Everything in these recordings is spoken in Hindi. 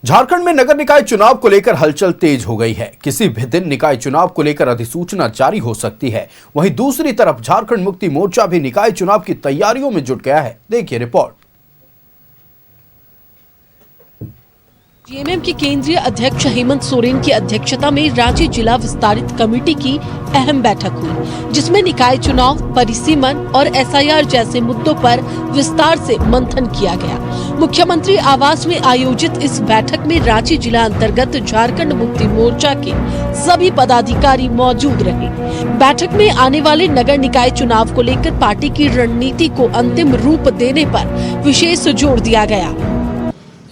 झारखंड में नगर निकाय चुनाव को लेकर हलचल तेज हो गई है। किसी भी दिन निकाय चुनाव को लेकर अधिसूचना जारी हो सकती है। वहीं दूसरी तरफ झारखंड मुक्ति मोर्चा भी निकाय चुनाव की तैयारियों में जुट गया है। देखिए रिपोर्ट। जेएमएम के केंद्रीय अध्यक्ष हेमंत सोरेन की अध्यक्षता में रांची जिला विस्तारित कमेटी की अहम बैठक हुई, जिसमें निकाय चुनाव, परिसीमन और एसआईआर जैसे मुद्दों पर विस्तार से मंथन किया गया। मुख्यमंत्री आवास में आयोजित इस बैठक में रांची जिला अंतर्गत झारखंड मुक्ति मोर्चा के सभी पदाधिकारी मौजूद रहे। बैठक में आने वाले नगर निकाय चुनाव को लेकर पार्टी की रणनीति को अंतिम रूप देने पर विशेष जोर दिया गया।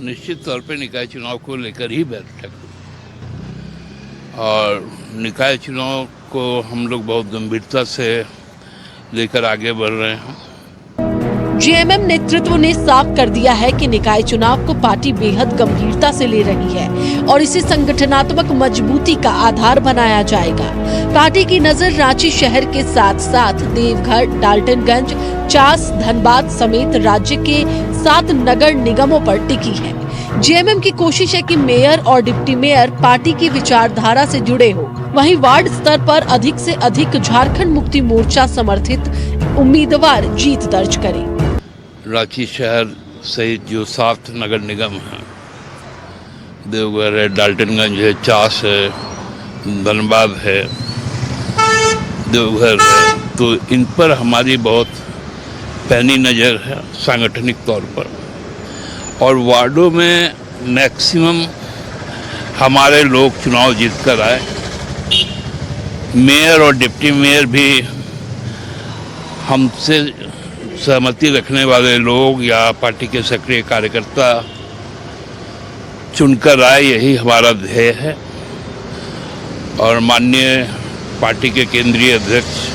निश्चित तौर पे निकाय चुनाव को लेकर ही बैठक और निकाय चुनाव को हम लोग बहुत गंभीरता से लेकर आगे बढ़ रहे हैं। जेएमएम नेतृत्व ने साफ कर दिया है कि निकाय चुनाव को पार्टी बेहद गंभीरता से ले रही है और इसे संगठनात्मक मजबूती का आधार बनाया जाएगा। पार्टी की नजर रांची शहर के साथ साथ देवघर, डाल्टनगंज, चास, धनबाद समेत राज्य के 7 नगर निगमों पर टिकी है। जेएमएम की कोशिश है कि मेयर और डिप्टी मेयर पार्टी की विचारधारा से जुड़े हो। वहीं वार्ड स्तर पर अधिक से अधिक झारखंड मुक्ति मोर्चा समर्थित उम्मीदवार जीत दर्ज करें। रांची शहर सहित जो 7 नगर निगम हैं, देवघर है, डाल्टनगंज है, चास है, धनबाद है, देवघर है, तो इन पर हमारी बहुत पैनी नज़र है सांगठनिक तौर पर। और वार्डों में मैक्सिमम हमारे लोग चुनाव जीत कर आए। मेयर और डिप्टी मेयर भी हमसे सहमति रखने वाले लोग या पार्टी के सक्रिय कार्यकर्ता चुनकर आए, यही हमारा ध्येय है। और माननीय पार्टी के केंद्रीय अध्यक्ष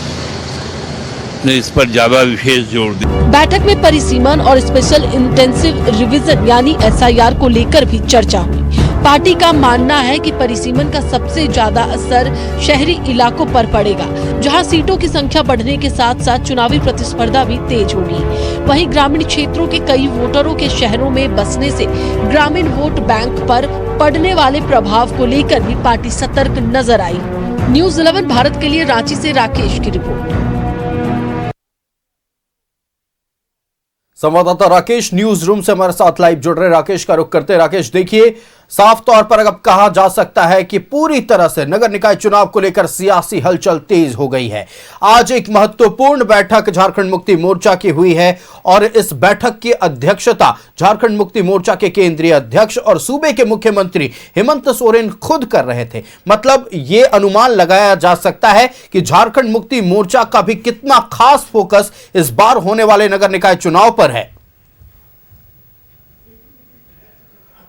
ने इस पर ज्यादा विशेष जोर दिया। बैठक में परिसीमन और स्पेशल इंटेंसिव रिवीजन यानी एसआईआर को लेकर भी चर्चा हुई। पार्टी का मानना है कि परिसीमन का सबसे ज्यादा असर शहरी इलाकों पर पड़ेगा, जहां सीटों की संख्या बढ़ने के साथ साथ चुनावी प्रतिस्पर्धा भी तेज होगी। वहीं ग्रामीण क्षेत्रों के कई वोटरों के शहरों में बसने से ग्रामीण वोट बैंक पर पड़ने वाले प्रभाव को लेकर भी पार्टी सतर्क नजर आई। न्यूज़ 11 भारत के लिए रांची से राकेश की रिपोर्ट। संवाददाता राकेश न्यूज रूम से हमारे साथ लाइव जुड़ रहे। राकेश का रुख करते। राकेश, देखिए, साफ तौर पर अब कहा जा सकता है कि पूरी तरह से नगर निकाय चुनाव को लेकर सियासी हलचल तेज हो गई है। आज एक महत्वपूर्ण बैठक झारखंड मुक्ति मोर्चा की हुई है और इस बैठक की अध्यक्षता झारखंड मुक्ति मोर्चा के केंद्रीय अध्यक्ष और सूबे के मुख्यमंत्री हेमंत सोरेन खुद कर रहे थे। मतलब यह अनुमान लगाया जा सकता है कि झारखंड मुक्ति मोर्चा का भी कितना खास फोकस इस बार होने वाले नगर निकाय चुनाव पर है।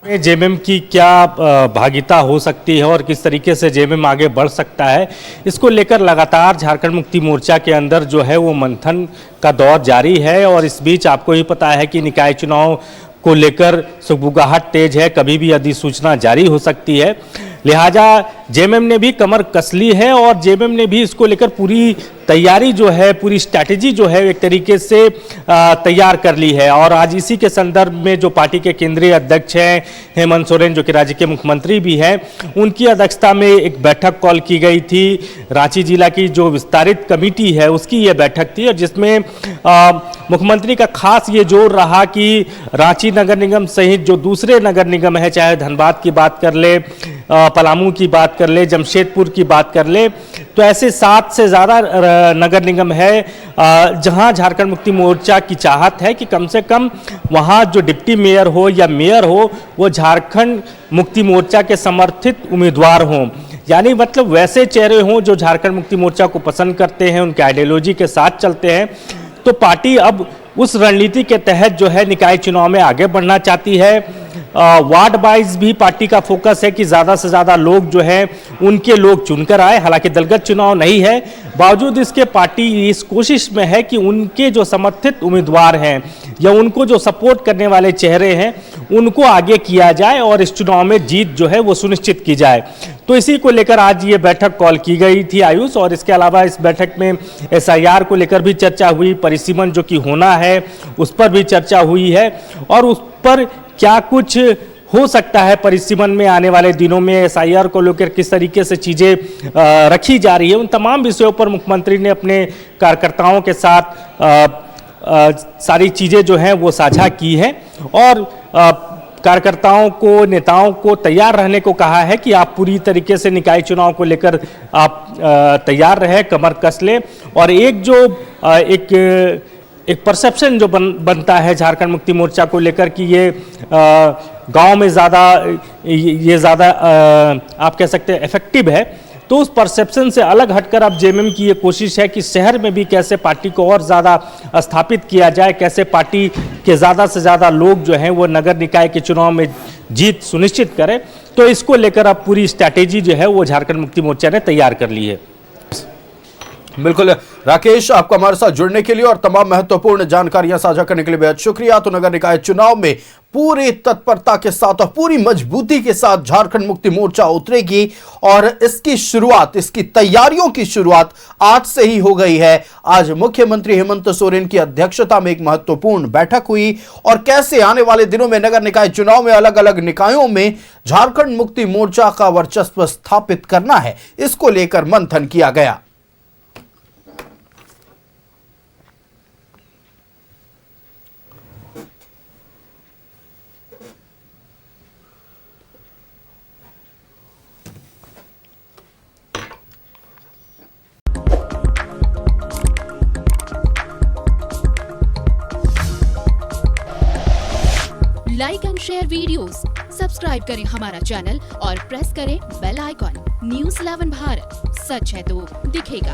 जेएमएम की क्या भागीदारी हो सकती है और किस तरीके से जेएमएम आगे बढ़ सकता है, इसको लेकर लगातार झारखंड मुक्ति मोर्चा के अंदर जो है वो मंथन का दौर जारी है। और इस बीच आपको ही पता है कि निकाय चुनाव को लेकर सुगबुगाहट तेज है, कभी भी अधिसूचना जारी हो सकती है। लिहाजा जेएमएम ने भी कमर कस ली है और जेएमएम ने भी इसको लेकर पूरी तैयारी जो है, पूरी स्ट्रैटेजी जो है एक तरीके से तैयार कर ली है। और आज इसी के संदर्भ में जो पार्टी के केंद्रीय अध्यक्ष हैं हेमंत सोरेन, जो कि राज्य के मुख्यमंत्री भी हैं, उनकी अध्यक्षता में एक बैठक कॉल की गई थी। रांची जिला की जो विस्तारित कमेटी है उसकी ये बैठक थी और जिसमें मुख्यमंत्री का खास ये जोर रहा कि रांची नगर निगम सहित जो दूसरे नगर निगम है, चाहे धनबाद की बात कर ले, पलामू की बात कर ले, जमशेदपुर की बात कर ले, तो ऐसे 7 से ज़्यादा नगर निगम है जहां झारखंड मुक्ति मोर्चा की चाहत है कि कम से कम वहां जो डिप्टी मेयर हो या मेयर हो वो झारखंड मुक्ति मोर्चा के समर्थित उम्मीदवार हों। यानी मतलब वैसे चेहरे हों जो झारखंड मुक्ति मोर्चा को पसंद करते हैं, उनके आइडियोलॉजी के साथ चलते हैं। तो पार्टी अब उस रणनीति के तहत जो है निकाय चुनाव में आगे बढ़ना चाहती है। वार्ड वाइज भी पार्टी का फोकस है कि ज़्यादा से ज़्यादा लोग जो है उनके लोग चुनकर आए। हालांकि दलगत चुनाव नहीं है, बावजूद इसके पार्टी इस कोशिश में है कि उनके जो समर्थित उम्मीदवार हैं या उनको जो सपोर्ट करने वाले चेहरे हैं उनको आगे किया जाए और इस चुनाव में जीत जो है वो सुनिश्चित की जाए। तो इसी को लेकर आज ये बैठक कॉल की गई थी आयुष। और इसके अलावा इस बैठक में एसआईआर को लेकर भी चर्चा हुई, परिसीमन जो कि होना है उस पर भी चर्चा हुई है और उस पर क्या कुछ हो सकता है परिसीमन में आने वाले दिनों में एसआईआर को लेकर किस तरीके से चीज़ें रखी जा रही है, उन तमाम विषयों पर मुख्यमंत्री ने अपने कार्यकर्ताओं के साथ सारी चीज़ें जो हैं वो साझा की हैं और कार्यकर्ताओं को, नेताओं को तैयार रहने को कहा है कि आप पूरी तरीके से निकाय चुनाव को लेकर आप तैयार रहे, कमर कस लें। और एक जो एक परसेप्शन जो बनता है झारखंड मुक्ति मोर्चा को लेकर कि ये गांव में ज़्यादा आप कह सकते हैं इफेक्टिव है, तो उस परसेप्शन से अलग हटकर अब जेएमएम की ये कोशिश है कि शहर में भी कैसे पार्टी को और ज़्यादा स्थापित किया जाए, कैसे पार्टी के ज़्यादा से ज़्यादा लोग जो हैं वो नगर निकाय के चुनाव में जीत सुनिश्चित करें। तो इसको लेकर अब पूरी स्ट्रैटेजी जो है वो झारखंड मुक्ति मोर्चा ने तैयार कर ली है। बिल्कुल राकेश, आपको हमारे साथ जुड़ने के लिए और तमाम महत्वपूर्ण जानकारियां साझा करने के लिए बेहद शुक्रिया। तो नगर निकाय चुनाव में पूरी तत्परता के साथ और पूरी मजबूती के साथ झारखंड मुक्ति मोर्चा उतरेगी और इसकी शुरुआत, इसकी तैयारियों की शुरुआत आज से ही हो गई है। आज मुख्यमंत्री हेमंत सोरेन की अध्यक्षता में एक महत्वपूर्ण बैठक हुई और कैसे आने वाले दिनों में नगर निकाय चुनाव में अलग अलग निकायों में झारखंड मुक्ति मोर्चा का वर्चस्व स्थापित करना है, इसको लेकर मंथन किया गया। Like and share videos, subscribe करें हमारा चैनल और प्रेस करें बेल आइकॉन। न्यूज़ 11 भारत, सच है तो दिखेगा।